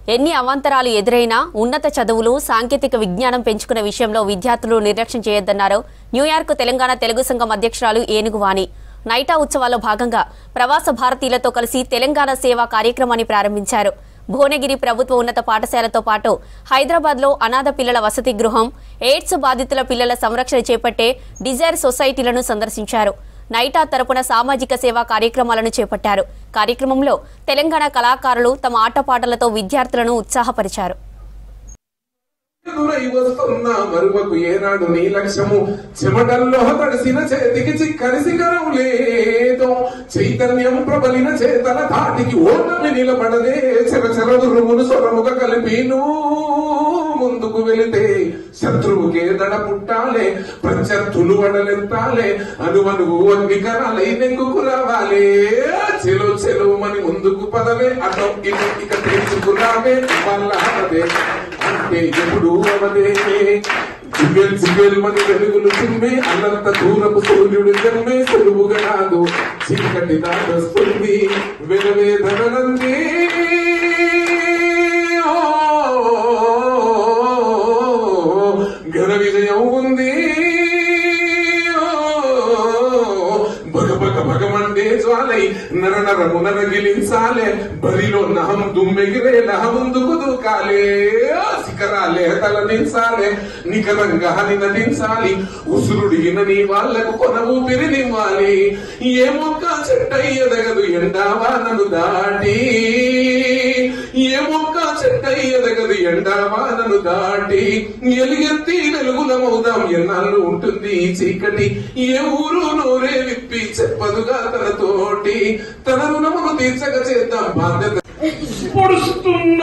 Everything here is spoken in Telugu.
ఎన్ని అవాంతరాలు ఎదురైనా ఉన్నత చదువులు సాంకేతిక విజ్ఞానం పెంచుకునే విషయంలో విద్యార్థులు నిర్లక్ష్యం చేయొద్దన్నారు న్యూయార్క్ తెలంగాణ తెలుగు సంఘం అధ్యక్షురాలు ఏనుగు వాణి. నైటా ఉత్సవాల్లో భాగంగా ప్రవాస భారతీయులతో కలిసి తెలంగాణ సేవా కార్యక్రమాన్ని ప్రారంభించారు. భువనగిరి ప్రభుత్వ ఉన్నత పాఠశాలతో పాటు హైదరాబాద్లో అనాథ పిల్లల వసతి గృహం, ఎయిడ్స్ బాధితుల పిల్లల సంరక్షణ చేపట్టే డిజైర్ సొసైటీలను సందర్శించారు. నైటా తరపున సామాజిక సేవా కార్యక్రమాలను చేపట్టారు. కార్యక్రమంలో తెలంగాణ కళాకారులు తమ ఆటపాటలతో విద్యార్థులను ఉత్సాహపరిచారు. మరువకు ఏనాడు నీ లక్ష్యము చెమటల్లో తడిసిన చేతికి చిక్కని శిఖరం లేదు. చైతన్యం ప్రబలిన చేతల ధాటికి ఓటమి నిలబడదే. చెరచెరదురుమును స్వరముగా కలిపిను ముందుకు వెళితే శత్రువుకే దడ పుట్టాలే. ప్రత్యర్థులు వడలెత్తాలే. అనువనువు అగ్నికరాలై నెగ్గుకు రావాలే. చెలో చెలువమని ముందుకు పదవే. అటో ఇటు ఇక తెలుసుకురావే. వాళ్ళ అంటే ఎప్పుడు అవదే. జిగేల్ జిగేల్ మని వెలుగులు చిమ్మే. అల్లంత దూరపు సూర్యుడు జన్మే. సులువుగా రాదు చీకటి దాటొస్తుంది వెలవేదనంది. ఘన విజయం ఉంది. భగమండే జ్వాలై నరనరము నరగిలించాలే. బరిలో నహం దుమ్మెగిరే నహ ముందుకు దూకాలే. శిఖరాలే తలదించాలే. నికరంగా నటించాలి. ఉసురుడిగిన నీ వాళ్లకు కొన ఊపిరినివ్వాలి. ఏ మొక్క చెట్టయ్యదగదు ఎండావానను దాటి. ఏ మొక్క చెట్టయ్యదగదు ఎండావానను దాటి. ఎలుగెత్తి వెలుగులమవుదాం ఎన్నాళ్ళు ఉంటుంది ఈ చీకటి. ఏ ఊరు నోరే విప్పి చెప్పదుగా తనతోటి. తన రుణమును తీర్చక చేద్దాం బాధ్యత. పొడుస్తున్న